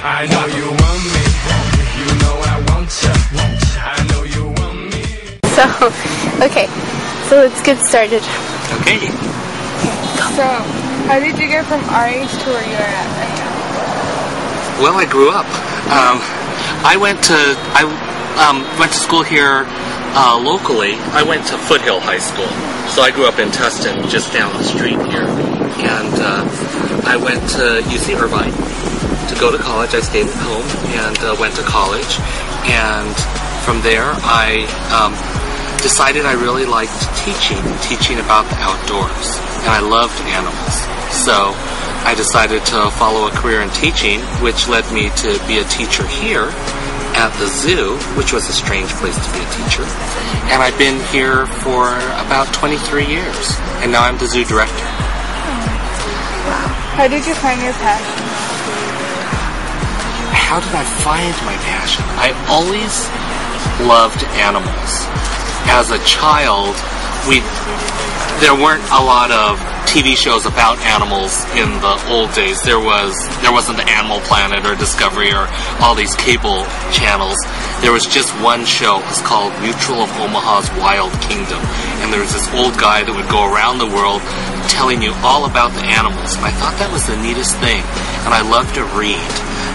I know you want me. You know I want you. I know you want me. So, okay. So let's get started. Okay. So, how did you get from our age to where you're at right now? Well, I grew up. I went to school here locally. I went to Foothill High School. So I grew up in Tustin, just down the street here. And I went to UC Irvine to go to college. I stayed at home and went to college. And from there, I decided I really liked teaching about the outdoors. And I loved animals. So I decided to follow a career in teaching, which led me to be a teacher here at the zoo, which was a strange place to be a teacher. And I've been here for about 23 years, and now I'm the zoo director. How did you find your passion? How did I find my passion? I always loved animals. As a child, there weren't a lot of TV shows about animals in the old days. There wasn't the Animal Planet or Discovery or all these cable channels. There was just one show. It was called Mutual of Omaha's Wild Kingdom. And there was this old guy that would go around the world telling you all about the animals. And I thought that was the neatest thing. And I loved to read.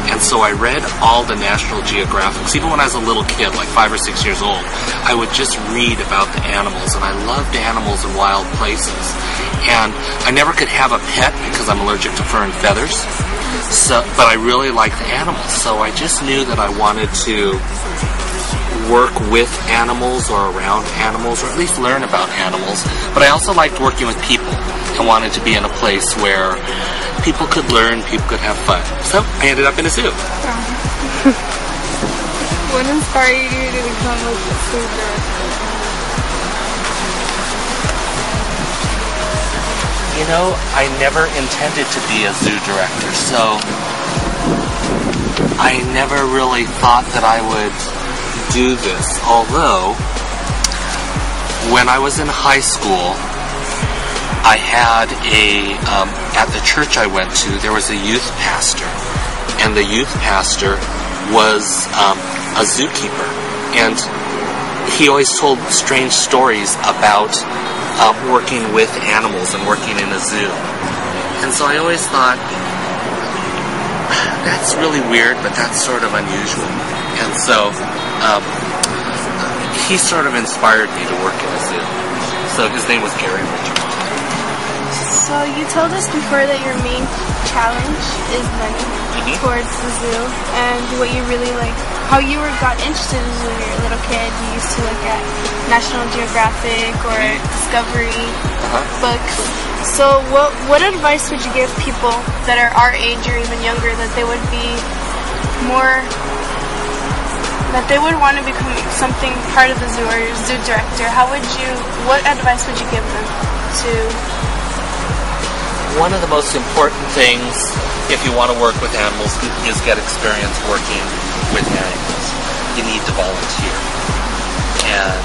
And so I read all the National Geographics. Even when I was a little kid, like 5 or 6 years old, I would just read about the animals. And I loved animals in wild places. And I never could have a pet because I'm allergic to fur and feathers. But I really liked the animals. So I just knew that I wanted to work with animals or around animals, or at least learn about animals. But I also liked working with people and wanted to be in a place where people could learn, people could have fun. So I ended up in a zoo. What inspired you to become a zoo director? You know, I never intended to be a zoo director, so I never really thought that I would do this. Although, when I was in high school, I had at the church I went to, there was a youth pastor. And the youth pastor was a zookeeper. And he always told strange stories about working with animals and working in a zoo. And so I always thought, that's really weird, but that's sort of unusual. And so he sort of inspired me to work in a zoo. So his name was Gary Richard. So you told us before that your main challenge is money towards the zoo, and what you really like, how you got interested in zoo when you were a little kid. You used to look at National Geographic or Discovery books. So what advice would you give people that are our age or even younger, that they would be more, that they would want to become something part of the zoo or zoo director? What advice would you give them to? One of the most important things, if you want to work with animals, is get experience working with animals. You need to volunteer. And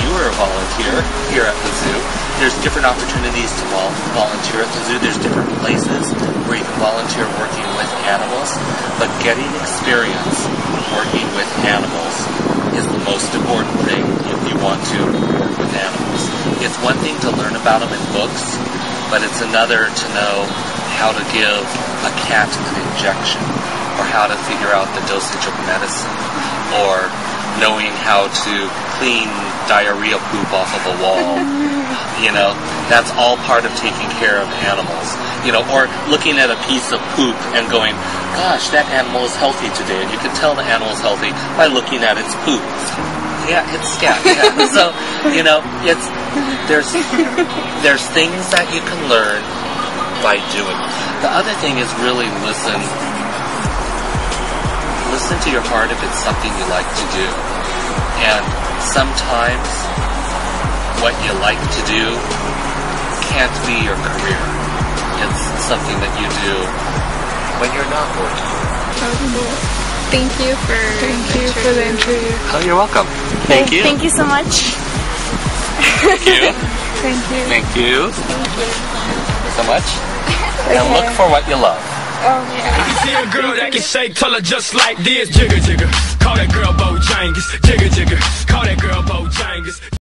you are a volunteer here at the zoo. There's different opportunities to volunteer at the zoo. There's different places where you can volunteer working with animals. But getting experience working with animals is the most important thing if you want to work with animals. It's one thing to learn about them in books, but it's another to know how to give a cat an injection, or how to figure out the dosage of medicine, or knowing how to clean diarrhea poop off of a wall. You know, that's all part of taking care of animals. You know, or looking at a piece of poop and going, gosh, that animal is healthy today. And you can tell the animal is healthy by looking at its poop. Yeah. So, you know, there's things that you can learn by doing. The other thing is really listen to your heart if it's something you like to do. And sometimes what you like to do can't be your career. It's something that you do when you're not working. Thank you for the interview. Oh, you're welcome. Thank you. Thank you so much. Thank you. Thank you. Thank you. Thank you so much. And look for what you love. Oh, yeah. See a girl that can shake, tell her just like this. Jigger, jigger. Call that girl Bojangles. Jigger.